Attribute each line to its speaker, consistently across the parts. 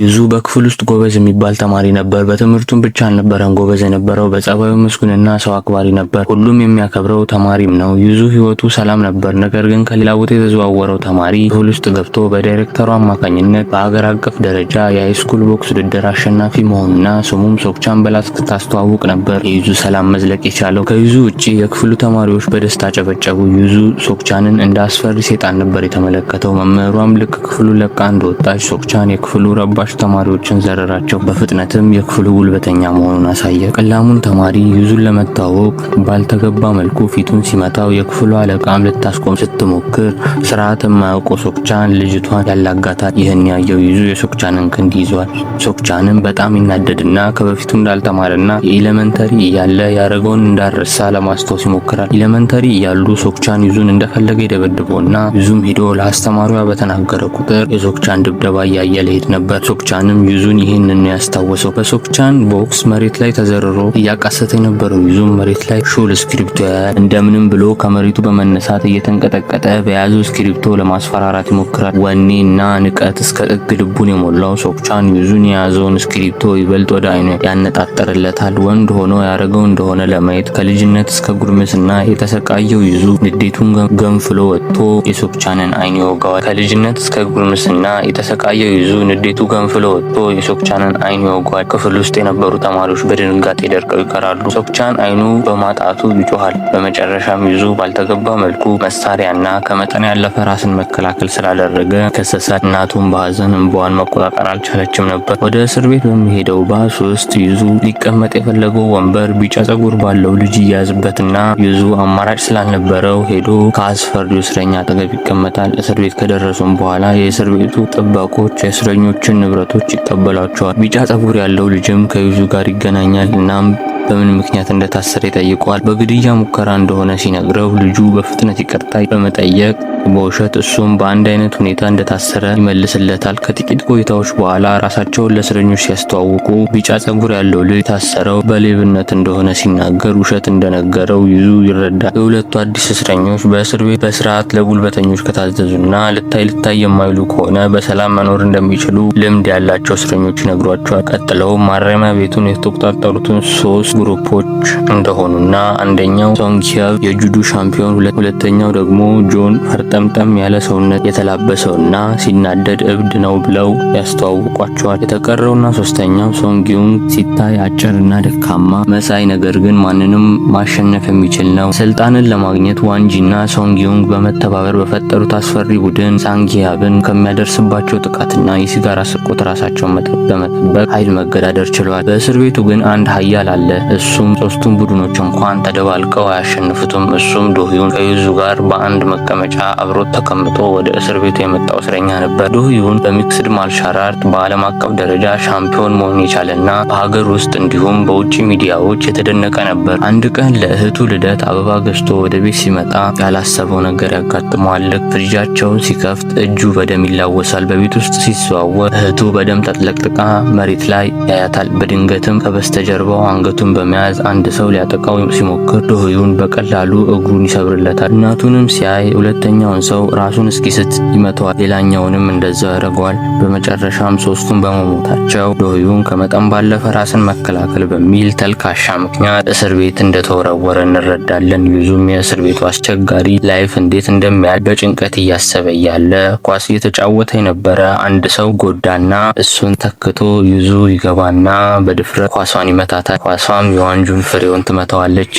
Speaker 1: ዩዙ በክፍል ውስጥ ጎበዝ የሚባል ተማሪ ነበር። በትምህርቱም ብቻ አልነበረም ጎበዝ የነበረው፣ በጸባዩ ምስጉንና ሰው አክባሪ ነበር። ሁሉም የሚያከብረው ተማሪም ነው። ዩዙ ህይወቱ ሰላም ነበር። ነገር ግን ከሌላ ቦታ የተዘዋወረው ተማሪ ክፍል ውስጥ ገብቶ በዳይሬክተሩ አማካኝነት በአገር አቀፍ ደረጃ የሃይስኩል ቦክስ ውድድር አሸናፊ መሆኑና ስሙም ሶክቻን በላ ስታስተዋውቅ ነበር የዩዙ ሰላም መዝለቅ የቻለው። ከዩዙ ውጪ የክፍሉ ተማሪዎች በደስታ ጨበጨቡ። ዩዙ ሶክቻንን እንደ አስፈሪ ሴጣን ነበር የተመለከተው። መምህሯም ልክ ክፍሉ ለቃ እንደወጣች ሶክቻን የክፍሉ ረባሽ ተማሪዎችን ዘረራቸው። በፍጥነትም የክፍሉ ጉልበተኛ መሆኑን አሳየ። ቀላሙን ተማሪ ዩዙን ለመታወቅ ባልተገባ መልኩ ፊቱን ሲመታው የክፍሉ አለቃም ልታስቆም ስትሞክር ስርዓት የማያውቀው ሶክቻን ልጅቷን ያላጋታል። ይህን ያየው ዩዙ የሶክቻንን ክንድ ይዟል። ሶክቻንም በጣም ይናደድና ከበፊቱ እንዳልተማረና የኤሌመንተሪ እያለ ያደረገውን እንዳረሳ ለማስታወስ ይሞክራል። ኤሌመንተሪ እያሉ ሶክቻን ዩዙን እንደፈለገ ይደበድበውና ዩዙም ሄዶ ለአስተማሪዋ በተናገረ ቁጥር የሶክቻን ድብደባ እያየለ ሄድ ነበር። ሶክቻንም ዩዙን ይህንን ያስታወሰው። በሶክቻን ቦክስ መሬት ላይ ተዘርሮ እያቃሰተ የነበረው ዩዙን መሬት ላይ ሹል እስክሪብቶ ያያል። እንደምንም ብሎ ከመሬቱ በመነሳት እየተንቀጠቀጠ በያዘው እስክሪብቶ ለማስፈራራት ይሞክራል። ወኔና ንቀት እስከ ጥግ ልቡን የሞላው ሶክቻን ዩዙን የያዘውን እስክሪብቶ ይበልጥ ወደ አይኑ ያነጣጠርለታል። ወንድ ሆኖ ያደረገው እንደሆነ ለማየት ከልጅነት እስከ ጉርምስና የተሰቃየው ዩዙ ንዴቱን ገንፍሎ ወጥቶ የሶክቻንን አይን ይወጋዋል። ከልጅነት እስከ ጉርምስና የተሰቃየው ዩዙ ንዴቱ ገንፍሎ ወጥቶ የሶክቻንን አይን ይወጋዋል። ክፍል ውስጥ የነበሩ ተማሪዎች በድንጋጤ ደርቀው ይቀራሉ። ሶክቻን አይኑ በማጣቱ ይጮሃል። በመጨረሻም ዩዙ ባልተገባ መልኩ መሳሪያና ከመጠን ያለፈ ራስን መከላከል ስላደረገ ከሰሰ። እናቱን በሀዘን እንባዋን መቆጣጠር አልቻለችም ነበር። ወደ እስር ቤት በሚሄደው ባስ ውስጥ ዩዙ ሊቀመጥ የፈለገው ወንበር ቢጫ ጸጉር ባለው ልጅ ይያዝበትና ዩዙ አማራጭ ስላልነበረው ሄዶ ከአስፈሪው እስረኛ አጠገብ ይቀመጣል። እስር ቤት ከደረሱም በኋላ የእስር ቤቱ ጥበቆች የእስረኞችን ንብረቶች ይቀበሏቸዋል። ቢጫ ጸጉር ያለው ልጅም ከዩዙ ጋር ይገናኛል። እናም በምን ምክንያት እንደታሰረ ይጠይቀዋል። በግድያ ሙከራ እንደሆነ ሲነግረው ልጁ በፍጥነት ይቅርታ በመጠየቅ በውሸት እሱም በአንድ አይነት ሁኔታ እንደታሰረ ይመልስለታል። ከጥቂት ቆይታዎች በኋላ ራሳቸውን ለእስረኞች ሲያስተዋውቁ ቢጫ ጸጉር ያለው ልጅ የታሰረው በሌብነት እንደሆነ ሲናገር ውሸት እንደነገረው ዩዙ ይረዳል። የሁለቱ አዲስ እስረኞች በእስር ቤት በስርዓት ለጉልበተኞች ከታዘዙና ልታይ የማይሉ ከሆነ በሰላም መኖር እንደሚችሉ ልምድ ያላቸው እስረኞች ይነግሯቸዋል። ቀጥለው ማረሚያ ቤቱን የተቆጣጠሩትን ሶስት ግሩፖች እንደሆኑና አንደኛው ሶንግሂያብ የጁዶ ሻምፒዮን፣ ሁለተኛው ደግሞ ጆን ጠምጠም ያለ ሰውነት የተላበሰውና ሲናደድ እብድ ነው ብለው ያስተዋውቋቸዋል። የተቀረውና ሶስተኛው ሶንጊዩንግ ሲታይ አጭርና ደካማ መሳይ ነገር ግን ማንንም ማሸነፍ የሚችል ነው። ስልጣንን ለማግኘት ዋንጂና ሶንጊዩንግ በመተባበር በፈጠሩት አስፈሪ ቡድን ሳንግሂያብን ከሚያደርስባቸው ጥቃትና የሲጋራ ስርቆት ራሳቸውን በመጠበቅ ኃይል መገዳደር ችለዋል። በእስር ቤቱ ግን አንድ ኃያል አለ። እሱም ሶስቱም ቡድኖች እንኳን ተደባልቀው አያሸንፉትም። እሱም ዶህዩን ከዩዙ ጋር በአንድ መቀመጫ አብሮት ተቀምጦ ወደ እስር ቤቱ የመጣው እስረኛ ነበር። ዶህዩን በሚክስድ ማርሻል አርት በዓለም አቀፍ ደረጃ ሻምፒዮን መሆን የቻለና በሀገር ውስጥ እንዲሁም በውጭ ሚዲያዎች የተደነቀ ነበር። አንድ ቀን ለእህቱ ልደት አበባ ገዝቶ ወደ ቤት ሲመጣ ያላሰበው ነገር ያጋጥመዋል። ፍሪጃቸውን ሲከፍት እጁ በደም ይላወሳል። በቤት ውስጥ ሲዘዋወር እህቱ በደም ተጥለቅልቃ መሬት ላይ ያያታል። በድንገትም ከበስተጀርባው አንገቱን በመያዝ አንድ ሰው ሊያጠቃው ሲሞክር ዶህዩን በቀላሉ እግሩን ይሰብርለታል። እናቱንም ሲያይ ሁለተኛውን ሰው ራሱን እስኪስት ይመተዋል። ሌላኛውንም እንደዛው ያደርገዋል። በመጨረሻም ሶስቱን በመሞታቸው ዶህዩን ከመጠን ባለፈ ራስን መከላከል በሚል ተልካሻ ምክንያት እስር ቤት እንደተወረወረ እንረዳለን። ዩዙም የእስር ቤቱ አስቸጋሪ ላይፍ እንዴት እንደሚያልፍ በጭንቀት እያሰበ እያለ ኳስ እየተጫወተ የነበረ አንድ ሰው ጎዳና እሱን ተክቶ ዩዙ ይገባና በድፍረት ኳሷን ይመታታል። ኳሷም የዋንጁን ፍሬውን ትመታዋለች።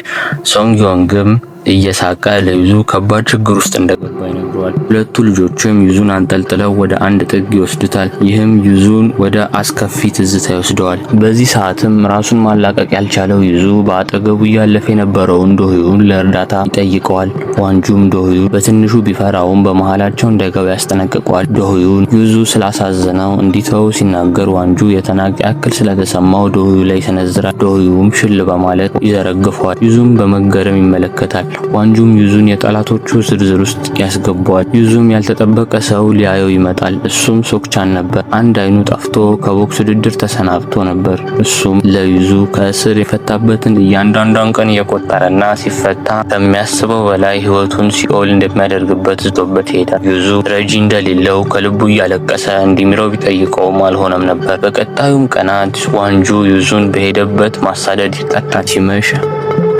Speaker 1: ሶንግዮንግም እየሳቀ ለዩዙ ከባድ ችግር ውስጥ እንደገባ ይነግረዋል። ሁለቱ ልጆችም ዩዙን አንጠልጥለው ወደ አንድ ጥግ ይወስዱታል። ይህም ዩዙን ወደ አስከፊ ትዝታ ይወስደዋል። በዚህ ሰዓትም ራሱን ማላቀቅ ያልቻለው ዩዙ በአጠገቡ እያለፈ የነበረውን ዶህዩን ለእርዳታ ይጠይቀዋል። ዋንጁም ዶህዩ በትንሹ ቢፈራውም በመሃላቸው እንዳይገባ ያስጠነቅቀዋል። ዶህዩን ዩዙ ስላሳዘነው እንዲተው ሲናገር ዋንጁ የተናቀ ያክል ስለተሰማው ዶህዩ ላይ ይሰነዝራል። ዶህዩም ሽል በማለት ይዘረግፈዋል። ዩዙም በመገረም ይመለከታል። ዋንጁም ዩዙን የጠላቶቹ ዝርዝር ውስጥ ያስገባዋል። ዩዙም ያልተጠበቀ ሰው ሊያየው ይመጣል። እሱም ሶክቻን ነበር። አንድ አይኑ ጠፍቶ ከቦክስ ውድድር ተሰናብቶ ነበር። እሱም ለዩዙ ከእስር የፈታበትን እያንዳንዷን ቀን እየቆጠረና ሲፈታ ከሚያስበው በላይ ህይወቱን ሲኦል እንደሚያደርግበት ዝቶበት ይሄዳል። ዩዙ ረጂ እንደሌለው ከልቡ እያለቀሰ እንዲምረው ቢጠይቀውም አልሆነም ነበር። በቀጣዩም ቀናት ዋንጁ ዩዙን በሄደበት ማሳደድ ይቀጣል። ሲመሽ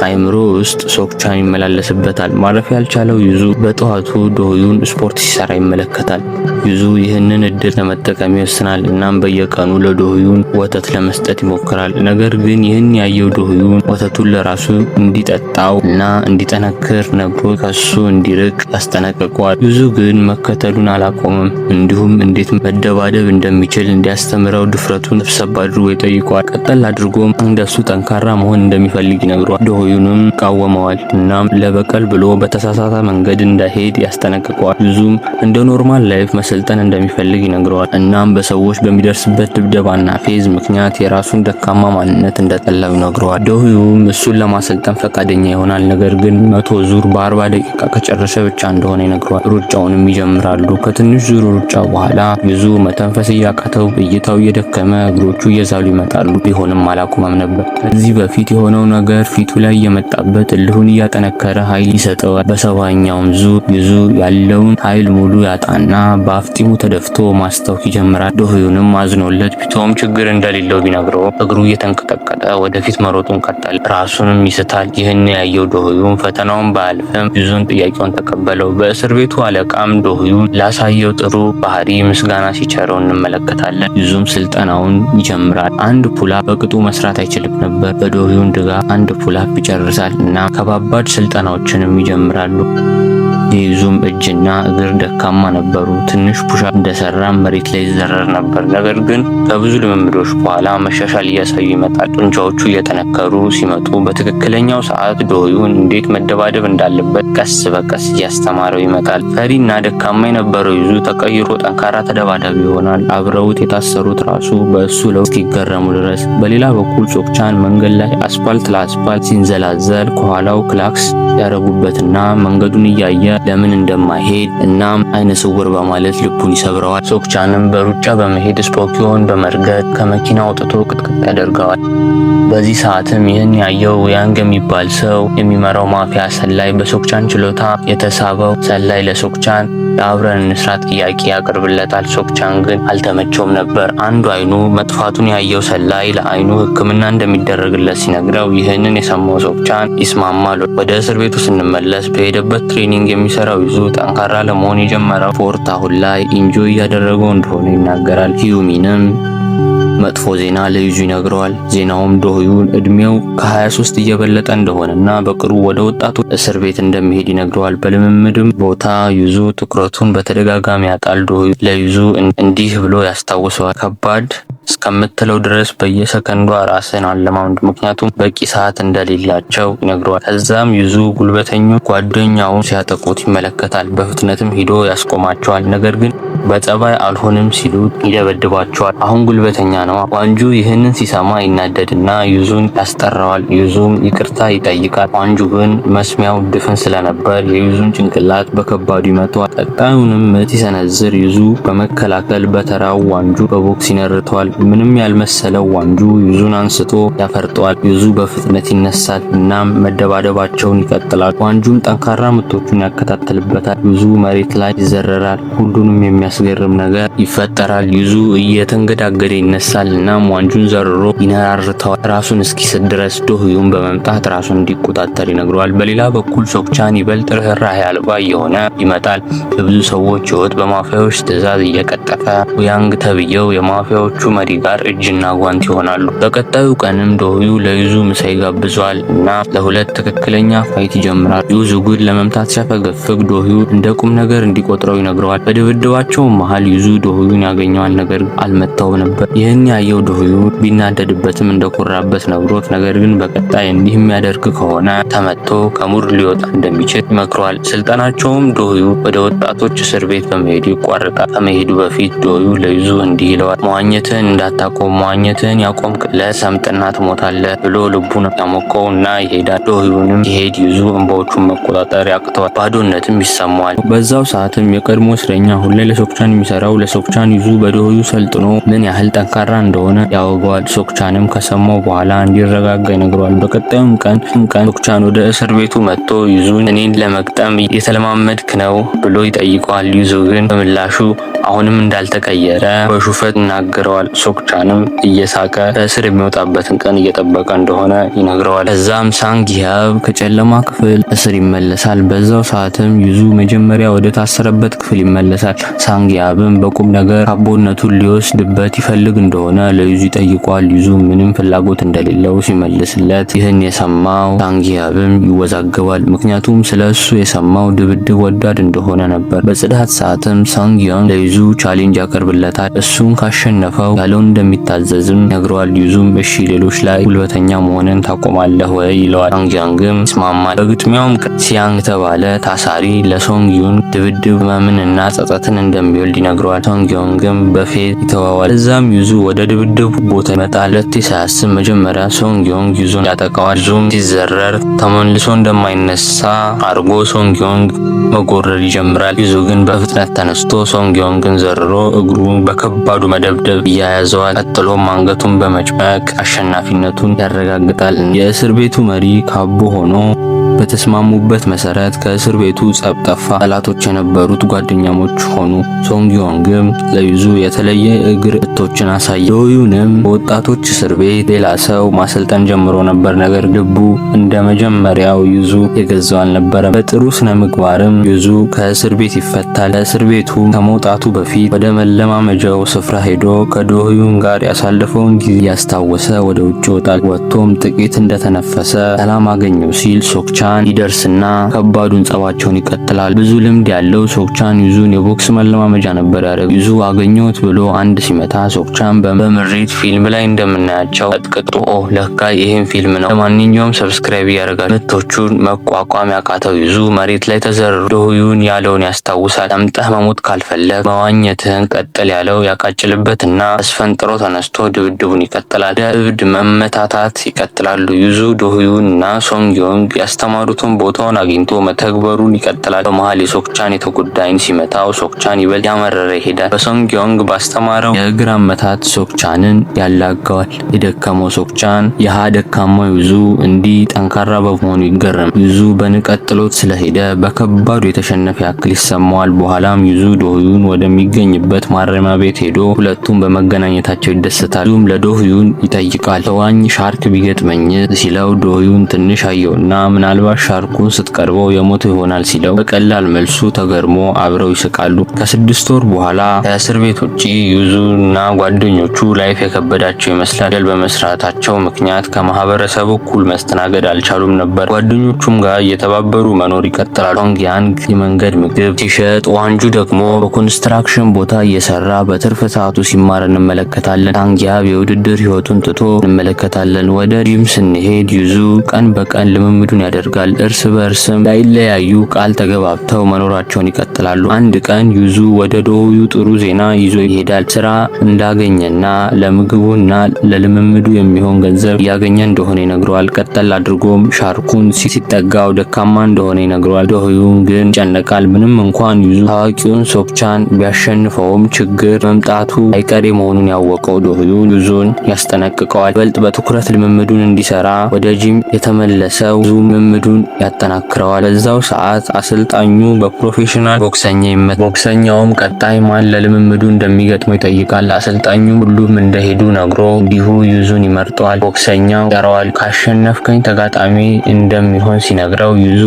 Speaker 1: አይምሮ ውስጥ ሶክቻን ይመላለስበታል። ማረፍ ያልቻለው ዩዙ በጠዋቱ ዶህዩን ስፖርት ሲሰራ ይመለከታል። ዩዙ ይህንን እድል ለመጠቀም ይወስናል። እናም በየቀኑ ለዶህዩን ወተት ለመስጠት ይሞክራል። ነገር ግን ይህን ያየው ዶህዩን ወተቱን ለራሱ እንዲጠጣው እና እንዲጠነክር ነግሮ ከሱ እንዲርቅ ያስጠነቅቀዋል። ዩዙ ግን መከተሉን አላቆመም። እንዲሁም እንዴት መደባደብ እንደሚችል እንዲያስተምረው ድፍረቱን ሰብሰብ አድርጎ ይጠይቀዋል። ቀጠል አድርጎም እንደሱ ጠንካራ መሆን እንደሚፈልግ ይነግረዋል። ዶህዩንም ይቃወመዋል። እናም ለበቀል ብሎ በተሳሳተ መንገድ እንዳይሄድ ያስጠነቅቀዋል። ዩዙም እንደ ኖርማል ላይፍ መሰልጠን እንደሚፈልግ ይነግረዋል። እናም በሰዎች በሚደርስበት ድብደባና ፌዝ ምክንያት የራሱን ደካማ ማንነት እንደጠላው ይነግረዋል። ዶህዩም እሱን ለማሰልጠን ፈቃደኛ ይሆናል። ነገር ግን 100 ዙር በ40 ደቂቃ ከጨረሰ ብቻ እንደሆነ ይነግረዋል። ሩጫውንም ይጀምራሉ። ከትንሽ ዙር ሩጫ በኋላ ዩዙ መተንፈስ እያቃተው፣ እይታው እየደከመ፣ እግሮቹ እየዛሉ ይመጣሉ። ቢሆንም አላቆመም ነበር። ከዚህ በፊት የሆነው ነገር ፊቱ ላይ የመጣበት እልሁን እያጠነከረ ኃይል ይሰጠዋል። በሰባኛውም ዙር ዩዙ ያለውን ኃይል ሙሉ ያጣና በአፍጢሙ ተደፍቶ ማስታወክ ይጀምራል። ዶህዩንም አዝኖለት ቢተውም ችግር እንደሌለው ቢነግረው እግሩ እየተንቀጠቀጠ ወደፊት መሮጡን ቀጠለ። ራሱንም ይስታል። ይህን ያየው ዶህዩን ፈተናውን ባያልፍም ዩዙን ጥያቄውን ተቀበለው። በእስር ቤቱ አለቃም ዶህዩን ላሳየው ጥሩ ባህሪ ምስጋና ሲቸረው እንመለከታለን። ዩዙም ስልጠናውን ይጀምራል። አንድ ፑላ በቅጡ መስራት አይችልም ነበር። በዶህዩን ድጋፍ አንድ ፑላፕ ይጨርሳል እና ከባባድ ስልጠናዎችንም ይጀምራሉ። የዩዙም እጅና እግር ደካማ ነበሩ። ትንሽ ፑሻፕ እንደሰራ መሬት ላይ ይዘረር ነበር። ነገር ግን ከብዙ ልምምዶች በኋላ መሻሻል እያሳዩ ይመጣል። ጡንቻዎቹ እየጠነከሩ ሲመጡ በትክክለኛው ሰዓት ዶህዩን እንዴት መደባደብ እንዳለበት ቀስ በቀስ እያስተማረው ይመጣል። ፈሪና ደካማ የነበረው ዩዙ ተቀይሮ ጠንካራ ተደባዳቢ ይሆናል። አብረውት የታሰሩት ራሱ በእሱ ለውጥ እስኪገረሙ ድረስ። በሌላ በኩል ሶክቻን መንገድ ላይ አስፓልት ለአስፓልት ሲንዘላዘል ከኋላው ክላክስ ያረጉበትና መንገዱን እያየ ለምን እንደማይሄድ እናም አይነ ስውር በማለት ልቡን ይሰብረዋል። ሶክቻንም በሩጫ በመሄድ ስፖኪዮን በመርገጥ ከመኪና አውጥቶ ቅጥቅጥ ያደርገዋል። በዚህ ሰዓትም ይህን ያየው ያንግ የሚባል ሰው የሚመራው ማፊያ ሰላይ በሶክቻን ችሎታ የተሳበው ሰላይ ለሶክቻን የአብረን እንስራ ጥያቄ ያቀርብለታል። ሶክቻን ግን አልተመቸውም ነበር። አንዱ አይኑ መጥፋቱን ያየው ሰላይ ለአይኑ ሕክምና እንደሚደረግለት ሲነግረው ይህንን የሰማው ሶክቻን ይስማማል። ወደ እስር ቤቱ ስንመለስ በሄደበት ትሬኒንግ የሚሰራው ዩዙ ጠንካራ ለመሆን የጀመረው ስፖርት አሁን ላይ ኢንጆይ እያደረገው እንደሆነ ይናገራል። ሂዩሚንም መጥፎ ዜና ለዩዙ ይነግረዋል። ዜናውም ዶህዩን እድሜው ከ23 እየበለጠ እንደሆነና በቅርቡ ወደ ወጣቱ እስር ቤት እንደሚሄድ ይነግረዋል። በልምምድም ቦታ ዩዙ ትኩረቱን በተደጋጋሚ ያጣል። ዶህዩ ለዩዙ እንዲህ ብሎ ያስታውሰዋል። ከባድ እስከምትለው ድረስ በየሰከንዷ ራስን አለማመድ፣ ምክንያቱም በቂ ሰዓት እንደሌላቸው ይነግረዋል። ከዛም ዩዙ ጉልበተኞች ጓደኛውን ሲያጠቁት ይመለከታል። በፍጥነትም ሂዶ ያስቆማቸዋል። ነገር ግን በጸባይ አልሆንም ሲሉት ይደበድባቸዋል። አሁን ጉልበተኛ ነው። ዋንጁ ይህንን ሲሰማ ይናደድና ዩዙን ያስጠራዋል። ዩዙም ይቅርታ ይጠይቃል። ዋንጁ ግን መስሚያው ድፍን ስለነበር የዩዙን ጭንቅላት በከባዱ ይመታዋል። ቀጣዩንም ምት ሲሰነዝር ዩዙ በመከላከል በተራው ዋንጁ በቦክስ ይነርተዋል። ምንም ያልመሰለው ዋንጁ ዩዙን አንስቶ ያፈርጠዋል። ዩዙ በፍጥነት ይነሳል። እናም መደባደባቸውን ይቀጥላል። ዋንጁም ጠንካራ ምቶቹን ያከታተልበታል። ዩዙ መሬት ላይ ይዘረራል። ሁሉንም የሚያስገርም ነገር ይፈጠራል። ዩዙ እየተንገዳገደ ይነሳል። እናም ዋንጁን ዘርሮ ይነራርተዋል። ራሱን እስኪስት ድረስ ዶህዩን በመምጣት ራሱን እንዲቆጣጠር ይነግረዋል። በሌላ በኩል ሶክቻን ይበልጥ ርህራሄ አልባ እየሆነ ይመጣል። የብዙ ሰዎች ሕይወት በማፊያዎች ትዕዛዝ እየቀጠፈ ያንግ ተብየው የማፊያዎቹ መሪ ጋር እጅና ጓንት ይሆናሉ። በቀጣዩ ቀንም ዶህዩ ለዩዙ ምሳ ይጋብዘዋል እና ለሁለት ትክክለኛ ፋይት ይጀምራል። ዩዙ ግን ለመምታት ሲያፈገፍግ ዶህዩ እንደ ቁም ነገር እንዲቆጥረው ይነግረዋል። በድብድባቸው በጨዋታው መሃል ዩዙ ዶሁዩን ያገኘዋል፣ ነገር አልመታውም ነበር። ይህን ያየው ዶሁዩ ቢናደድበትም እንደኮራበት ነግሮት፣ ነገር ግን በቀጣይ እንዲህ የሚያደርግ ከሆነ ተመቶ ከሙድ ሊወጣ እንደሚችል ይመክረዋል። ስልጠናቸውም ዶሁዩ ወደ ወጣቶች እስር ቤት በመሄዱ ይቋረጣል። ከመሄዱ በፊት ዶሁዩ ለዩዙ እንዲህ ይለዋል፣ መዋኘትህን እንዳታቆም፣ መዋኘትህን ያቆምክለት ሰምጥና ትሞታለህ ብሎ ልቡን ያሞቀው እና ይሄዳል። ዶሁዩንም ሲሄድ ዩዙ እንባዎቹን መቆጣጠር ያቅተዋል፣ ባዶነትም ይሰማዋል። በዛው ሰዓትም የቀድሞ እስረኛ አሁን ላይ ለሶክቻን የሚሰራው ለሶክቻን ዩዙ በዶሁዩ ሰልጥኖ ምን ያህል ጠንካራ እንደሆነ ያወገዋል። ሶክቻንም ከሰማው በኋላ እንዲረጋጋ ይነግረዋል። በቀጣዩም ቀን ሶክቻን ወደ እስር ቤቱ መጥቶ ዩዙን እኔን ለመግጠም የተለማመድክ ነው ብሎ ይጠይቀዋል። ዩዙ ግን በምላሹ አሁንም እንዳልተቀየረ በሹፈት ይናገረዋል። ሶክቻንም እየሳቀ ከእስር የሚወጣበትን ቀን እየጠበቀ እንደሆነ ይነግረዋል። ከዛም ሳንጊያብ ከጨለማ ክፍል እስር ይመለሳል። በዛው ሰዓትም ዩዙ መጀመሪያ ወደ ታሰረበት ክፍል ይመለሳል። ሳንጊያብም በቁም ነገር አቦነቱን ሊወስድበት ይፈልግ እንደሆነ ለዩዙ ይጠይቀዋል። ዩዙ ምንም ፍላጎት እንደሌለው ሲመልስለት ይህን የሰማው ሳንጊያብም ይወዛገባል። ምክንያቱም ስለሱ የሰማው ድብድብ ወዳድ እንደሆነ ነበር። በጽዳት ሰዓትም ሳንጊዮን ለዩዙ ቻሌንጅ ያቀርብለታል። እሱን ካሸነፈው ያለውን እንደሚታዘዝም ነግረዋል። ዩዙም እሺ ሌሎች ላይ ጉልበተኛ መሆንን ታቆማለህ ወይ ይለዋል። ሳንጊዮንግም ይስማማል። በግጥሚያውም ሲያንግ ተባለ ታሳሪ ለሶንጊዮን ድብድብ ህመምንና ጸጸትን እንደሚወልድ ይነግረዋል። ሶንጊዮንግም በፌት ይተዋዋል። እዛም ዩዙ ወደ ድብድብ ቦታ ይመጣል። ሁለቴ ሳያስብ መጀመሪያ ሶንጊዮንግ ዩዙን ያጠቃዋል። ዩዙም ሲዘረር ተመልሶ እንደማይነሳ አርጎ ሶንጊዮንግ መጎረር ይጀምራል። ዩዙ ግን በፍጥነት ተነስቶ ሶንጊዮንግን ዘርሮ እግሩን በከባዱ መደብደብ እያያዘዋል። ቀጥሎም አንገቱን በመጭመቅ አሸናፊነቱን ያረጋግጣል። የእስር ቤቱ መሪ ካቦ ሆኖ በተስማሙበት መሰረት ከእስር ቤቱ ጸብ ጠፋ። ጠላቶች የነበሩት ጓደኛሞች ሆኑ። ሶንጊዮንግም ለዩዙ የተለየ እግር እቶችን አሳየ። ዶሁዩንም በወጣቶች እስር ቤት ሌላ ሰው ማሰልጠን ጀምሮ ነበር። ነገር ልቡ እንደ መጀመሪያው ዩዙ የገዛው አልነበረም። በጥሩ ስነ ምግባርም ዩዙ ከእስር ቤት ይፈታል። ከእስር ቤቱ ከመውጣቱ በፊት ወደ መለማመጃው ስፍራ ሄዶ ከዶሁዩን ጋር ያሳለፈውን ጊዜ ያስታወሰ ወደ ውጭ ይወጣል። ወጥቶም ጥቂት እንደተነፈሰ ሰላም አገኘው ሲል ሶክቻን ይደርስና ከባዱን ጸባቸውን ይቀጥላል። ብዙ ልምድ ያለው ሶክቻን ዩዙን የቦክስ መለማመጃ ነበር ያደረገው። ዩዙ አገኘሁት ብሎ አንድ ሲመታ ሶክቻን በምሬት ፊልም ላይ እንደምናያቸው ቀጥቅጦ ለካ ይሄን ፊልም ነው። ለማንኛውም ሰብስክራይብ ያደርጋል። ምቶቹን መቋቋም ያቃተው ዩዙ መሬት ላይ ተዘርሮ ዶሁዩን ያለውን ያስታውሳል። ጠምጠህ መሞት ካልፈለግ መዋኘትህን ቀጥል ያለው ያቃጭልበትና አስፈንጥሮ ተነስቶ ድብድቡን ይቀጥላል። እብድ መመታታት ይቀጥላሉ። ዩዙ ዶሁዩን እና ሶንጊዮንግ ያስተማሩትን ቦታውን አግኝቶ መተግበሩን ይቀጥላል። በመሃል የሶክቻን የተጎዳ ዓይን ሲመታው ሶክቻን ይበልጥ ያመረረ ይሄዳል። በሶንጊዮንግ ባስተማረው የእግር አመታት ሶክቻንን ያላጋዋል። የደከመው ሶክቻን የሃ ደካማው ዩዙ እንዲህ ጠንካራ በመሆኑ ይገረም። ዩዙ በንቀት ጥሎት ስለሄደ በከባዱ የተሸነፈ ያክል ይሰማዋል። በኋላም ዩዙ ዶሁዩን ወደሚገኝበት ማረሚያ ቤት ሄዶ ሁለቱም በመገናኘታቸው ይደሰታል። ዩዙም ለዶሁዩን ይጠይቃል። ተዋኝ ሻርክ ቢገጥመኝ ሲለው ዶሁዩን ትንሽ አየውና ምናልባት ሻርኩን ስትቀርበው የሞተ ይሆናል ሲለው በቀላል መልሱ ተገርሞ አብረው ይስቃሉ። ከ6 ወር በኋላ ከእስር ቤት ውጪ ዩዙና ጓደኞቹ ላይፍ የከበዳቸው ይመስላል። በመስራታቸው ምክንያት ከማህበረሰቡ እኩል መስተናገድ አልቻሉም ነበር። ጓደኞቹም ጋር እየተባበሩ መኖር ይቀጥላሉ። ሶንጊያንግ የመንገድ ምግብ ሲሸጥ፣ ዋንጁ ደግሞ በኮንስትራክሽን ቦታ እየሰራ በትርፍ ሰዓቱ ሲማር እንመለከታለን። ሳንጊያብ የውድድር ህይወቱን ትቶ እንመለከታለን። ወደ ጂም ስንሄድ ዩዙ ቀን በቀን ልምምዱን ያደርጋል። እርስ በእርስም ላይለያዩ ቃል ተገባብተው መኖራቸውን ይቀጥላሉ። አንድ ቀን ዩዙ ወደ ዶሁዩ ጥሩ ዜና ይዞ ይሄዳል። ስራ እንዳገኘና ለምግቡና ለልምምዱ የሚሆን ገንዘብ እያገኘ እንደሆነ ይነግረዋል። ቀጠል አድርጎም ሻርኩን ሲጠጋው ደካማ እንደሆነ ይነግረዋል። ዶሁዩን ግን ይጨነቃል። ምንም እንኳን ዩዙ ታዋቂውን ሶክቻን ቢያሸንፈውም ችግር መምጣቱ አይቀሬ መሆኑን ያወቀው ዶሁዩ ዩዙን ያስጠነቅቀዋል። ይበልጥ በትኩረት ልምምዱን እንዲሰራ ወደ ጂም የተመለሰው ዩዙ ልምምዱን ያጠናክረዋል። በዛው ሰዓት አሰልጣኙ በፕሮፌሽናል ቦክሰኛ ይመታል። ቦክሰኛውም ቀጣይ ማን ለልምምዱ እንደሚገጥመው ይጠይቃል። አሰልጣኙ ሁሉም እንደሄዱ ነግሮ እንዲሁ ዩዙን ይመርጠዋል። ቦክሰኛው ይጠራዋል። ካሸነፍከኝ ተጋጣሚ እንደሚሆን ሲነግረው ዩዙ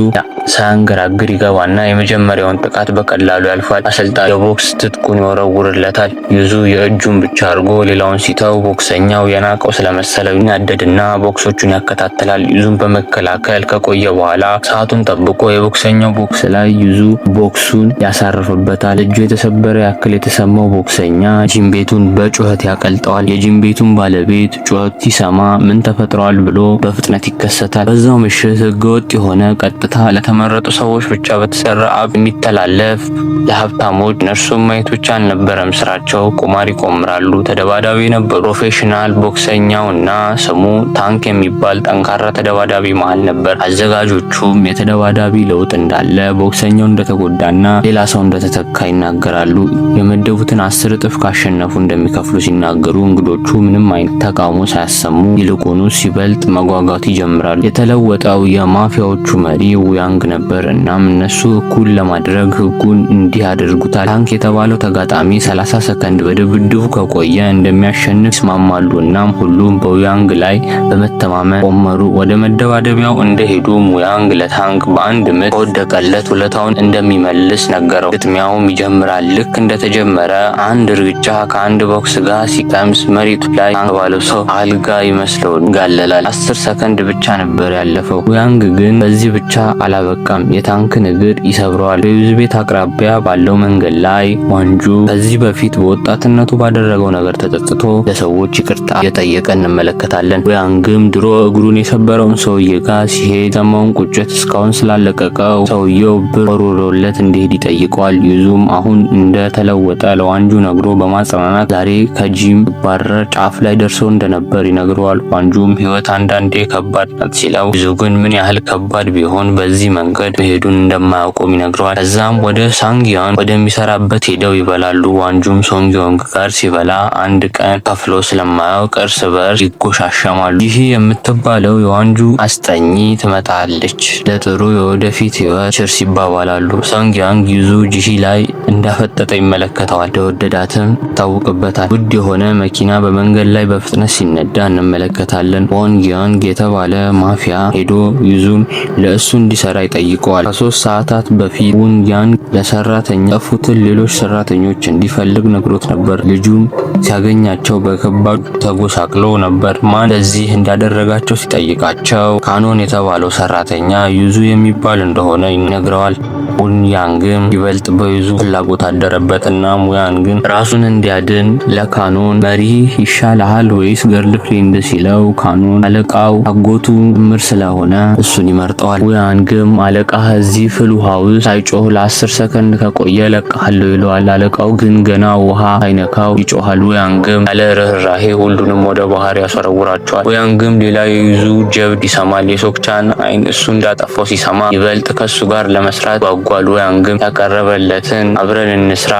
Speaker 1: ሳያንገራግር ይገባና የመጀመሪያውን ጥቃት በቀላሉ ያልፋል። አሰልጣኙ የቦክስ ትጥቁን ይወረውርለታል። ዩዙ የእጁን ብቻ አድርጎ ሌላውን ሲተው ቦክሰኛው የናቀው ስለመሰለው ይናደድና ቦክሶቹን ያከታተላል። ዩዙን በመከላከል ከቆየ በኋላ ሰዓቱን ጠብቆ የቦክሰኛው ቦክስ ላይ ዩዙ ቦክሱን ያሳርፍበታል። እጁ የተሰበረ ያክል የተሰማው ቦክሰኛ ጂም ቤቱን በጩኸት ያቀልጠዋል። የጂም ቤቱን ባለቤት ጩኸት ሲሰማ ምን ተፈጥሯል ብሎ በፍጥነት ይከሰታል። በዛው ምሽት ህገወጥ የሆነ ቀጥታ ለተመረጡ ሰዎች ብቻ በተሰራ አፕ የሚተላለፍ ለሀብታሞች ነርሱን ማየት ብቻ አልነበረም ስራቸው፣ ቁማር ይቆምራሉ። ተደባዳቢ ነበሩ። ፕሮፌሽናል ቦክሰኛውና ስሙ ታንክ የሚባል ጠንካራ ተደባዳቢ መሃል ነበር። አዘጋጆቹም የተደባዳቢ ለውጥ እንዳለ፣ ቦክሰኛው እንደተጎዳና ሌላ ሰው እንደተተካ ይናገራሉ። የመደቡትን 10 እጥፍ ካሸነፉ እንደሚከፍሉ ሲናገሩ እንግዶቹ ምንም አይነት ተቃውሞ ሳያሰሙ ይልቁኑ ሲበልጥ መጓጓት ይጀምራሉ። የተለወጠው የማፊያዎቹ መሪ ውያንግ ነበር። እናም እነሱ እኩል ለማድረግ ህጉን እንዲህ ያደርጉታል። ታንክ የተባለው ተጋጣሚ 30 ሰከንድ በድብድቡ ከቆየ እንደሚያሸንፍ ይስማማሉ። እናም ሁሉም በውያንግ ላይ በመተማመን ቆመሩ። ወደ መደባደቢያው እንደሄዱ ውያንግ ለታንክ በአንድ ምት ከወደቀለት ውለታውን እንደሚመልስ ነገረው። ግጥሚያውም ይጀምራል። ልክ እንደተጀመረ አንድ እርግጫ ከአንድ ቦክስ ጋር ሲቀምስ መሬቱ ላይ ታንክ ባለው ሰው አልጋ ይመስለው ጋለላል። 10 ሰከንድ ብቻ ነበር ያለፈው። ውያንግ ግን በዚህ ብቻ አላበቃም። የታንክን እግር ይሰብረዋል። በዩዝ ቤት አቅራቢያ ባለው መንገድ ላይ ዋንጁ ከዚህ በፊት በወጣትነቱ ባደረገው ነገር ተጸጽቶ ለሰዎች ይቅርታ እየጠየቀ እንመለከታለን። ውያንግም ድሮ እግሩን የሰበረውን ሰውዬ ጋር ሲሄድ ሰማውን ቁጭት እስካሁን ስላለቀቀው ሰውየው ብር ወርውሮለት እንዲሄድ ይጠይቀዋል። ዩዙም አሁን እንደተለወጠ ለዋንጁ ነግሮ በማጽናናት ዛሬ ከጂም ባረር ጫፍ ላይ ደርሶ እንደነበር ይነግረዋል። ዋንጁም ህይወት አንዳንዴ ከባድ ናት ሲለው ዩዙ ግን ምን ያህል ከባድ ቢሆን በዚህ መንገድ መሄዱን እንደማያውቁም ይነግረዋል። ከዛም ወደ ሳንግዮን ወደሚሰራበት ሄደው ይበላሉ። ዋንጁም ሶንግዮንግ ጋር ሲበላ አንድ ቀን ከፍሎ ስለማያውቅ እርስ በርስ ይጎሻሸማሉ። ይህ የምትባለው የዋንጁ አስጠኚ ትመጣለች። ለጥሩ የወደፊት ህይወት ችርስ ይባባላሉ። ሶንግዮንግ ዩዙ ጂሂ ላይ እንዳፈጠጠ ይመለከተዋል። እንደወደዳትም ታውቅበታል። ውድ የሆነ መኪና በመንገድ ላይ በፍጥነት ሲነዳ እንመለከታለን። ዎንግዮንግ የተባለ ማፊያ ሄዶ ዩዙን ለእሱ እንዲሰራ ይጠይቀዋል። ከ3 ሰዓታት በፊት ዎንግዮንግ ለሰራተኛ ጠፉትን ሌሎች ሰራተኞች እንዲፈልግ ነግሮት ነበር። ልጁም ሲያገኛቸው በከባድ ተጎሳቅሎ ነበር። ማን ለዚህ እንዳደረጋቸው ሲጠይቃቸው ካኖን የተባለው ሰራተኛ ዩዙ የሚባል እንደሆነ ይነግረዋል። ውያንግም ይበልጥ በዩዙ ፍላጎት አደረበትና ውያንግን ራሱን እንዲያድን ለካኖን መሪ ይሻልሃል ወይስ ገርል ፍሬንድ ሲለው ካኖን አለቃው አጎቱ ምር ስለሆነ እሱን ይመርጠዋል። ውያንግም አለቃ እዚህ ፍል ውሃ ውስጥ ሳይጮህ ለ10 ሰከንድ ከቆየ ለቃለሁ ይለዋል። አለቃው ግን ገና ውሃ አይነካው ይጮሃል። ውያንግም ያለ ርህራሄ ሁሉንም ወደ ባህር ያስወረውራቸዋል። ውያንግም ሌላ የዩዙ ጀብድ ይሰማል። የሶክቻን አይን እሱ እንዳጠፋው ሲሰማ ይበልጥ ከሱ ጋር ለመስራት ጓጓል። ውያንግም ያቀረበለትን አብረን እንስራ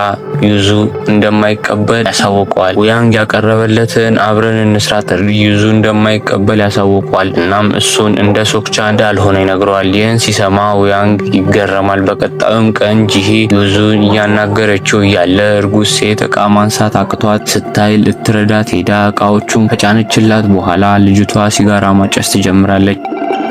Speaker 1: ዩዙ እንደማይቀበል ያሳውቀዋል። ውያንግ ያቀረበለትን አብረን እንስራ ጥሪ ዩዙ እንደማይቀበል ያሳውቀዋል። እናም እሱን እንደ ሶክቻ እንዳልሆነ ይነግረዋል። ይህን ሲሰማ ውያንግ ይገረማል። በቀጣዩም ቀን ጂሂ ዩዙን እያናገረችው እያለ እርጉዝ ሴት እቃ ማንሳት አቅቷት ስታይ ልትረዳት ሄዳ እቃዎቹን ከጫነችላት በኋላ ልጅቷ ሲጋራ ማጨስ ትጀምራለች።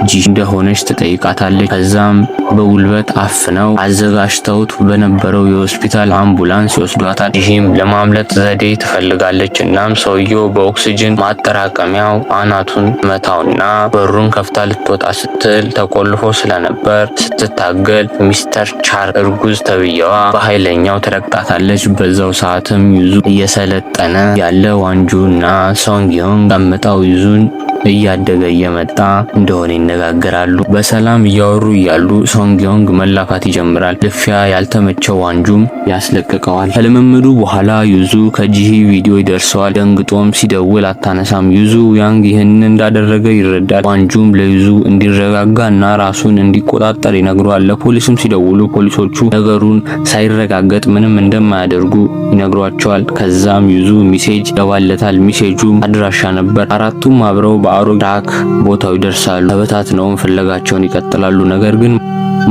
Speaker 1: ጂሂ እንደሆነች ትጠይቃታለች። ከዛም በጉልበት አፍነው አዘጋጅተውት በነበረው የሆስፒታል አምቡላንስ ይወስዷታል። ጂሂም ለማምለጥ ዘዴ ትፈልጋለች። እናም ሰውየው በኦክሲጅን ማጠራቀሚያው አናቱን መታውና በሩን ከፍታ ልትወጣ ስትል ተቆልፎ ስለነበር ስትታገል ሚስተር ቻር እርጉዝ ተብዬዋ በኃይለኛው ትረግጣታለች። በዛው ሰዓትም ዩዙ እየሰለጠነ ያለ ዋንጁና ሶንግዮንግ ቀምጠው ዩዙን እያደገ እየመጣ እንደሆነ ይነጋገራሉ። በሰላም እያወሩ እያሉ ሶንግዮንግ መላፋት ይጀምራል። ልፊያ ያልተመቸው ዋንጁም ያስለቅቀዋል። ከልምምዱ በኋላ ዩዙ ከጂሂ ቪዲዮ ይደርሰዋል። ደንግጦም ሲደውል አታነሳም። ዩዙ ውያንግ ይህንን እንዳደረገ ይረዳል። ዋንጁም ለዩዙ እንዲረጋጋና ራሱን እንዲቆጣጠር ይነግረዋል። ለፖሊስም ሲደውሉ ፖሊሶቹ ነገሩን ሳይረጋገጥ ምንም እንደማያደርጉ ይነግሯቸዋል። ከዛም ዩዙ ሚሴጅ ይገባለታል። ሚሴጁም አድራሻ ነበር። አራቱም አብረው በአሮጌ ትራክ ቦታው ይደርሳሉ። ተበታትነውም ፍለጋቸውን ይቀጥላሉ። ነገር ግን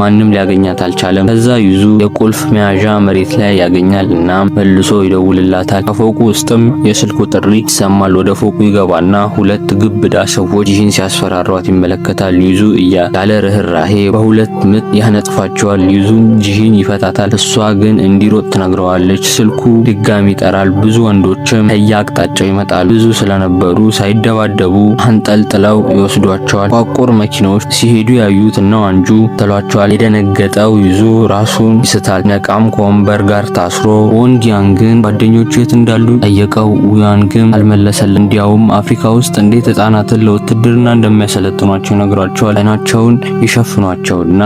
Speaker 1: ማንም ሊያገኛት አልቻለም። ከዛ ዩዙ የቁልፍ መያዣ መሬት ላይ ያገኛል እና መልሶ ይደውልላታል። ከፎቁ ውስጥም የስልኩ ጥሪ ይሰማል። ወደ ፎቁ ይገባና ሁለት ግብዳ ሰዎች ጂሂን ሲያስፈራሯት ይመለከታል። ዩዙ ያለ ርህራሄ በሁለት ምት ያነጥፋቸዋል። ዩዙም ጂሂን ይፈታታል። እሷ ግን እንዲሮጥ ትነግረዋለች። ስልኩ ድጋሚ ይጠራል። ብዙ ወንዶችም ከየአቅጣጫው ይመጣሉ። ብዙ ስለነበሩ ሳይደባደቡ አንጠልጥለው ይወስዷቸዋል። ቋቁር መኪናዎች ሲሄዱ ያዩት እና ዋንጁ ተሏቸዋል። የደነገጠው ዩዙ ራሱን ይስታል። ነቃም ከወንበር ጋር ታስሮ ወንድ ያንግን ጓደኞቹ የት እንዳሉ ጠየቀው። ያንግም አልመለሰልም። እንዲያውም አፍሪካ ውስጥ እንዴት ህጻናትን ለውትድርና እንደሚያሰለጥኗቸው ይነግሯቸዋል። አይናቸውን ይሸፍኗቸውና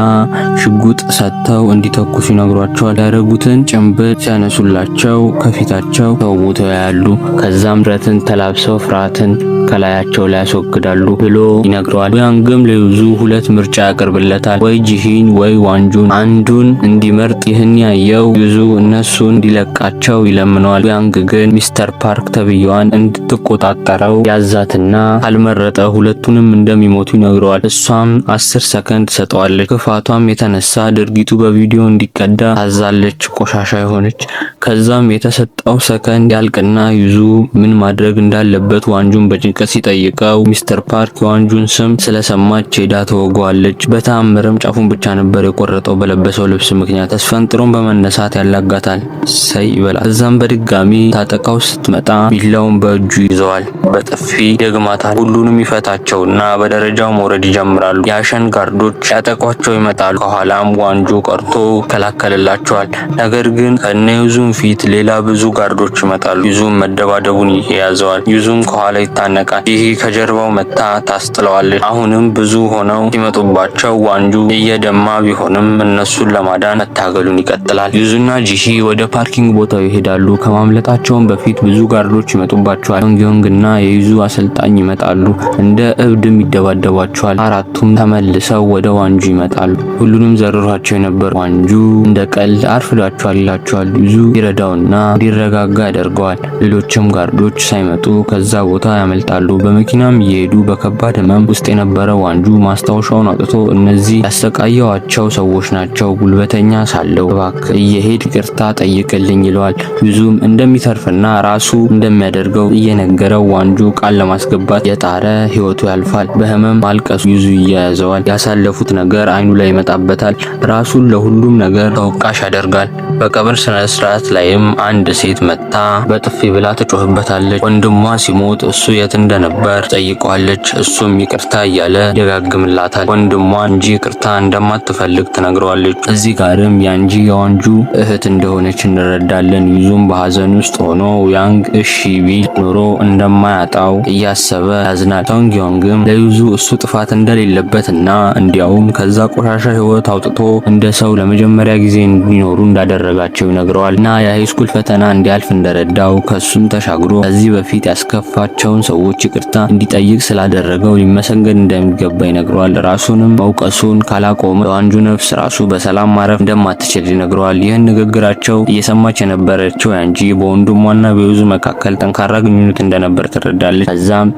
Speaker 1: ሽጉጥ ሰጥተው እንዲተኩሱ ይነግሯቸዋል። ያደረጉትን ጭንብል ሲያነሱላቸው ከፊታቸው ተውተው ያሉ። ከዛም ረትን ተላብሰው ፍርሃትን ከላያቸው ላይ ያስወግዳሉ ብሎ ይነግረዋል። ያንግም ለዩዙ ሁለት ምርጫ ያቀርብለታል። ወይ ጂሂን ወይ ዋንጁን አንዱን እንዲመርጥ። ይህን ያየው ዩዙ እነሱን እንዲለቃቸው ይለምነዋል። ያንግ ግን ሚስተር ፓርክ ተብየዋን እንድትቆጣጠረው ያዛትና ካልመረጠ ሁለቱንም እንደሚሞቱ ይነግረዋል። እሷም 10 ሰከንድ ትሰጠዋለች። ክፋቷም የተነሳ ድርጊቱ በቪዲዮ እንዲቀዳ ታዛለች። ቆሻሻ የሆነች። ከዛም የተሰጠው ሰከንድ ያልቅና ዩዙ ምን ማድረግ እንዳለበት ዋንጁን በጭንቀት ሲጠይቀው ሚስተር ፓርክ የዋንጁን ስም ስለሰማች ሄዳ ተወጓለች። በተአምርም ጫፉን ብቻ ነበር የቆረጠው በለበሰው ልብስ ምክንያት። ተስፈንጥሮም በመነሳት ያላጋታል። ሰይ ይበላል። እዛም በድጋሚ ታጠቃው ስትመጣ ቢላውን በእጁ ይዘዋል። በጥፊ ደግማታል። ሁሉንም ይፈታቸውና በደረጃው መውረድ ይጀምራሉ። የአሸን ጋርዶች ያጠቋቸው ይመጣሉ። ከኋላም ዋንጁ ቀርቶ ይከላከልላቸዋል። ነገር ግን ከነ ዩዙም ፊት ሌላ ብዙ ጋርዶች ይመጣሉ። ዩዙም መደባደቡን ይያዘዋል። ዩዙም ከኋላ ይታነቃል። ይህ ከጀርባው መታ ታስጥለዋለች። አሁንም ብዙ ሆነው ሲመጡባቸው ዋንጁ እየደማ ቢሆንም እነሱን ለማዳን መታገሉን ይቀጥላል። ዩዙና ጂሂ ወደ ፓርኪንግ ቦታው ይሄዳሉ። ከማምለጣቸውም በፊት ብዙ ጋርዶች ይመጡባቸዋል። ዮንግዮንግና የዩዙ አሰልጣኝ ይመጣሉ። እንደ እብድም ይደባደቧቸዋል። አራቱም ተመልሰው ወደ ዋንጁ ይመጣሉ። ሁሉንም ዘርሯቸው የነበር ዋንጁ እንደ ቀልድ አርፍዷቸዋል ይላቸዋል። ዩዙ ይረዳውና እንዲረጋጋ ያደርገዋል። ሌሎችም ጋርዶች ሳይመጡ ከዛ ቦታ ያመልጣሉ። በመኪናም እየሄዱ በከባድ ህመም ውስጥ የነበረ ዋንጁ ማስታወሻውን አውጥቶ እነዚህ ያሰቃየዋቸው ሰዎች ናቸው፣ ጉልበተኛ ሳለው እባክህ እየሄድ ይቅርታ ጠይቅልኝ ይለዋል። ዩዙም እንደሚተርፍና ራሱ እንደሚያደርገው እየነገረው ዋንጁ ቃል ለማስገባት የጣረ ህይወቱ ያልፋል። በህመም ማልቀሱ ዩዙ ይያያዘዋል። ያሳለፉት ነገር አይኑ ላይ ይመጣበታል። ራሱን ለሁሉም ነገር ተወቃሽ ያደርጋል። በቀብር ስነ ስርዓት ላይም አንድ ሴት መጣ በጥፊ ብላ ትጮህበታለች። ወንድሟ ሲሞት እሱ የት እንደነበር ጠይቀዋለች። እሱም ይቅርታ እያለ ይደጋግምላታል። ወንድሟ እንጂ ይቅርታ እንደማትፈልግ ትነግረዋለች። እዚህ ጋርም ያንጂ የዋንጁ እህት እንደሆነች እንረዳለን። ዩዙም በሀዘን ውስጥ ሆኖ ያንግ እሺ ቢል ኖሮ እንደማያጣው እያሰበ ያዝናል። ቶንግዮንግም ለዩዙ እሱ ጥፋት እንደሌለበትና እንዲያውም ከዛ ቆሻሻ ህይወት አውጥቶ እንደ ሰው ለመጀመሪያ ጊዜ እንዲኖሩ እንዳደረጋቸው ይነግረዋል እና የሃይስኩል ፈተና እንዲያልፍ እንደረዳው ከሱም ተሻግሮ ከዚህ በፊት ያስከፋቸውን ሰዎች ይቅርታ እንዲጠይቅ ስላደረገው ሊመሰገን እንደሚገባ ይነግረዋል። ራሱንም መውቀሱን ካላቆመ የዋንጁ ነፍስ ራሱ በሰላም ማረፍ እንደማትችል ይነግረዋል። ይህን ንግግራቸው እየሰማች የነበረችው ያንጂ በወንድሟና በዩዙ መካከል ጠንካራ ግንኙነት እንደነበር ትረዳለች። ከዛም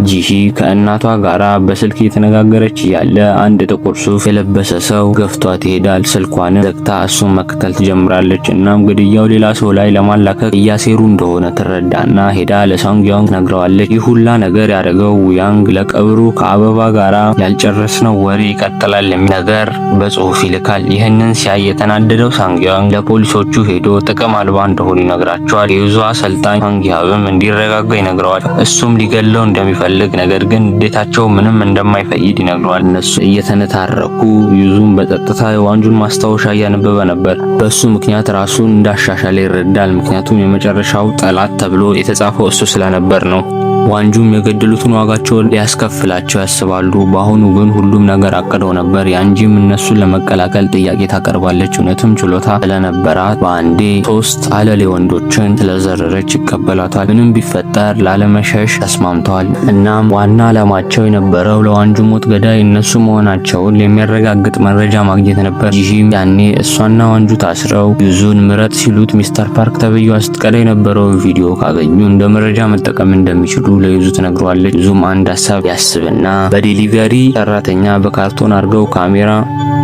Speaker 1: ጂሂ ከእናቷ ጋራ በስልክ እየተነጋገረች ያለ አንድ ጥቁር ሱፍ የለበሰ ሰው ገፍቷት ይሄዳል። ስልኳን ዘግታ እሱን መከተል ትጀምራለች። እናም ግድያው ሌላ ሰው ላይ ለማላከክ እያሴሩ እንደሆነ ትረዳና ሄዳ ለሶንግዮንግ ነግረዋለች። ይህ ሁላ ነገር ያደረገው ያንግ ለቀብሩ ከአበባ ጋራ ያልጨረስነው ወሬ ይቀጥላል የሚል ነገር በጽሁፍ ይልካል። ይህንን ሲያይ የተናደደው ሳንግዮንግ ለፖሊሶቹ ሄዶ ጥቅም አልባ እንደሆኑ ይነግራቸዋል። የዩዙ አሰልጣኝ ሳንግያብም እንዲረጋጋ ይነግረዋል። እሱም ሊገለው እንደሚፈልግ ነገር ግን ንዴታቸው ምንም እንደማይፈይድ ይነግረዋል። እነሱ እየተነታረኩ ዩዙም በጸጥታ የዋንጁን ማስታወሻ እያነበበ ነበር። በሱ ምክንያት ራሱን እንዳሻሻለ ይረዳል። ምክንያቱም የመጨረሻው ጠላት ተብሎ የተጻፈው እሱ ስለነበር ነው። ዋንጁም የገደሉትን ዋጋቸውን ሊያስከፍላቸው ያስባሉ። በአሁኑ ግን ሁሉም ነገር አቅደው ነበር። ያንጂም እነሱን ለመቀላቀል ጥያቄ ታቀርባለች። እውነትም ችሎታ ስለነበራት በአንዴ 3 አለሌ ወንዶችን ስለዘረረች ይቀበላታል። ምንም ቢፈጠር ላለመሸሽ ተስማምተዋል። እናም ዋና ዓላማቸው የነበረው ለዋንጁ ሞት ገዳይ እነሱ መሆናቸውን የሚያረጋግጥ መረጃ ማግኘት ነበር። ይህም ያኔ እሷና ዋንጁ ታስረው ዩዙን ምረጥ ሲሉት ሚስተር ፓርክ ተብዬው ስትቀዳ የነበረው ቪዲዮ ካገኙ እንደ መረጃ መጠቀም እንደሚችሉ ለዩዙ ትነግረዋለች። ዩዙም አንድ ሀሳብ ያስብና በዴሊቨሪ ሰራተኛ በካርቶን አድርገው ካሜራ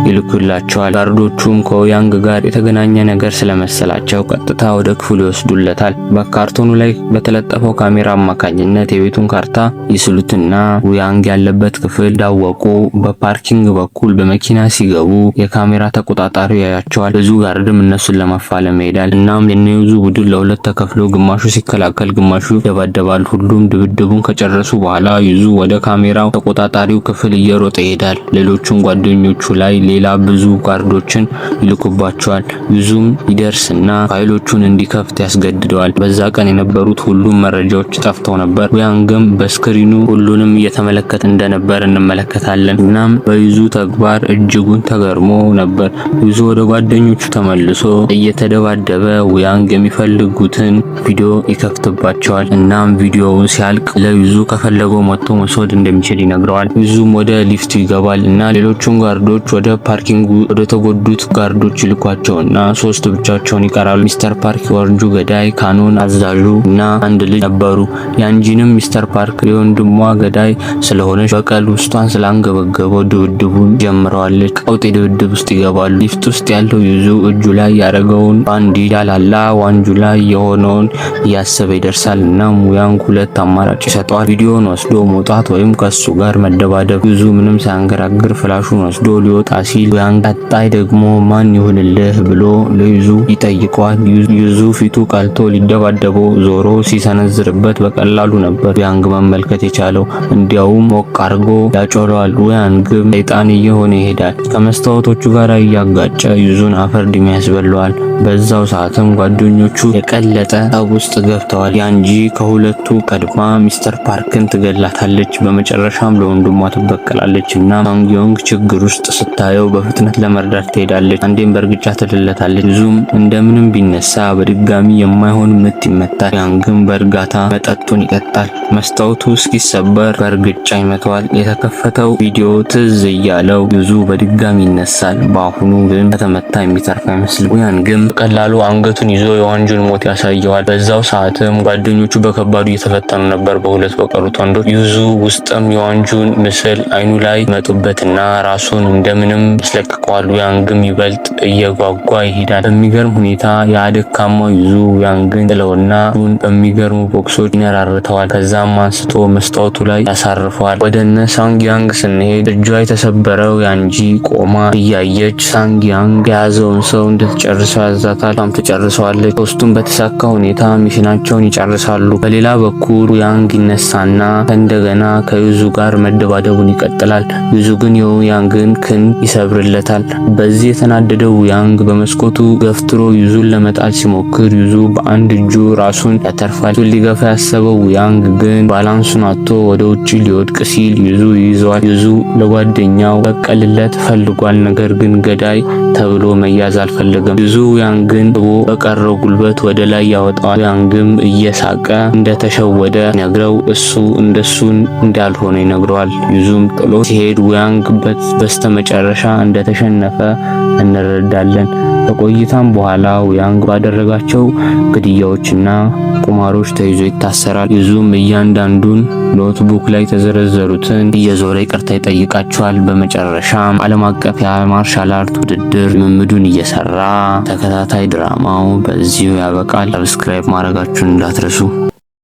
Speaker 1: ይልኩላቸዋል። ጋርዶቹም ከውያንግ ጋር የተገናኘ ነገር ስለመሰላቸው ቀጥታ ወደ ክፍሉ ይወስዱለታል። በካርቶኑ ላይ በተለጠፈው ካሜራ አማካኝነት የቤቱን ካርታ ይስሉትና ውያንግ ያለበት ክፍል ዳወቁ። በፓርኪንግ በኩል በመኪና ሲገቡ የካሜራ ተቆጣጣሪው ያያቸዋል። ብዙ ጋርድም እነሱን ለማፋለም ይሄዳል። እናም የነዩዙ ቡድን ለሁለት ተከፍሎ ግማሹ ሲከላከል፣ ግማሹ ይደባደባል። ሁሉም ድብድቡን ከጨረሱ በኋላ ዩዙ ወደ ካሜራው ተቆጣጣሪው ክፍል እየሮጠ ይሄዳል። ሌሎቹም ጓደኞቹ ላይ ሌላ ብዙ ጋርዶችን ይልኩባቸዋል። ዩዙም ይደርስና ፋይሎቹን እንዲከፍት ያስገድደዋል። በዛ ቀን የነበሩት ሁሉም መረጃዎች ጠፍተው ነበር። ውያንግም በስክሪኑ ሁሉንም እየተመለከተ እንደነበር እንመለከታለን። እናም በዩዙ ተግባር እጅጉን ተገርሞ ነበር። ዩዙ ወደ ጓደኞቹ ተመልሶ እየተደባደበ ውያንግ የሚፈልጉትን ቪዲዮ ይከፍትባቸዋል። እናም ቪዲዮው ሲያልቅ ለዩዙ ከፈለገው መጥቶ መስወድ እንደሚችል ይነግረዋል። ዩዙም ወደ ሊፍቱ ይገባል እና ሌሎቹን ጋርዶች ወደ ፓርኪንጉ ወደ ተጎዱት ጋርዶች ይልኳቸውና ሶስት ብቻቸውን ይቀራሉ። ሚስተር ፓርክ የወንጁ ገዳይ፣ ካኖን አዛዡ እና አንድ ልጅ ነበሩ። ያንጂንም ሚስተር ፓርክ የወንድሟ ገዳይ ስለሆነች በቀል ውስጧን ስላንገበገበው ድብድቡን ጀምረዋለች። ቀውጤ ድብድብ ውስጥ ይገባሉ። ሊፍት ውስጥ ያለው ዩዙ እጁ ላይ ያረገውን ባንዲ ዳላላ ዋንጁ ላይ የሆነውን እያሰበ ይደርሳል እና ውያንግ ሁለት አማራጭ ይሰጠዋል። ቪዲዮውን ወስዶ መውጣት ወይም ከሱ ጋር መደባደብ። ዩዙ ምንም ሳያንገራግር ፍላሹን ወስዶ ሊወጣ ሲል ውያንግ ቀጣይ ደግሞ ማን ይሁንልህ ብሎ ለዩዙ ይጠይቀዋል። ዩዙ ፊቱ ቀልቶ ሊደባደበው ዞሮ ሲሰነዝርበት በቀላሉ ነበር ውያንግ መመልከት የቻለው። እንዲያውም ሞቅ አርጎ ያጮለዋል። ውያንግም ሰይጣን እየሆነ ይሄዳል። ከመስታወቶቹ ጋር እያጋጨ ዩዙን አፈር ድሜ ያስበለዋል። በዛው ሰዓትም ጓደኞቹ የቀለጠ ጠብ ውስጥ ገብተዋል። ያንጂ ከሁለቱ ቀድማ ሚስተር ፓርክን ትገላታለች። በመጨረሻም ለወንድሟ ትበቀላለች እና ሳንግዮንግ ችግር ውስጥ ስታየው በፍጥነት ለመርዳት ትሄዳለች። አንዴም በእርግጫ ትልለታለች። ዩዙም እንደምንም ቢነሳ በድጋሚ የማይሆን ምት ይመታል። ያንግም በእርጋታ መጠጡን ይቀጣል። መስታወቱ እስኪሰበር በእርግጫ ይመተዋል። የተከፈተው ቪዲዮ ትዝ እያለው ዩዙ በድጋሚ ይነሳል። በአሁኑ ግን ከተመታ የሚተርፍ አይመስልም። ውያንግም በቀላሉ አንገቱን ይዞ የዋንጁን ሞት ያሳየዋል። በዛው ሰዓትም ጓደኞቹ በከባዱ እየተፈተኑ ነበር በሁለት በቀሩት ወንዶች። ዩዙ ውስጥም የዋንጁን ምስል አይኑ ላይ መጡበትና ራሱን እንደምንም ያስለቅቀዋል። ውያንግም ይበልጥ እየጓጓ ይሄዳል። በሚገርም ሁኔታ የአደካማው ዩዙ ውያንግን ጥለውና በሚገርሙ ቦክሶች ይነራርተዋል። ከዛም አንስቶ መስታወቱ ላይ ያሳርፈዋል። ወደ እነ ሳንግያንግ ስንሄድ እጇ የተሰበረው ያንጂ ቆማ እያየች ሳንግያንግ የያዘውን ሰው እንድትጨርሰው ያዛታል። ትጨርሰዋለች። ሶስቱም በተሳካ ሁኔታ ሚሽናቸውን ይጨርሳሉ። በሌላ በኩል ውያንግ ይነሳና እንደገና ከዩዙ ጋር መደባደቡን ይቀጥላል። ዩዙ ግን የውያንግን ክንድ ይሰብርለታል። በዚህ የተናደደው ውያንግ በመስኮቱ ገፍትሮ ዩዙን ለመጣል ሲሞክር ዩዙ በአንድ እጁ ራሱን ያተርፋል። ዩዙን ሊገፋ ያሰበው ውያንግ ግን ባላንሱን አጥቶ ወደ ውጪ ሊወድቅ ሲል ዩዙ ይይዘዋል። ዩዙ ለጓደኛው በቀልለት ፈልጓል። ነገር ግን ገዳይ ተብሎ መያዝ አልፈለገም። ዩዙ ውያንግን ጥቦ በቀረው ጉልበት ወደ ላይ ያወጣዋል። ውያንግም እየሳቀ እንደተሸወደ ነግረው እሱ እንደሱን እንዳልሆነ ይነግረዋል። ዩዙም ጥሎ ሲሄድ ውያንግ በስተመጨረሻ እንደተሸነፈ እንረዳለን። ከቆይታም በኋላ ውያንግ ባደረጋቸው ግድያዎችና ቁማሮች ተይዞ ይታሰራል። ዩዙም እያንዳንዱን ኖትቡክ ላይ የተዘረዘሩትን እየዞረ ይቅርታ ይጠይቃቸዋል። በመጨረሻም ዓለም አቀፍ የማርሻል አርት ውድድር ልምምዱን እየሰራ ተከታታይ ድራማው በዚሁ ያበቃል። ሰብስክራይብ ማድረጋችሁን እንዳትረሱ።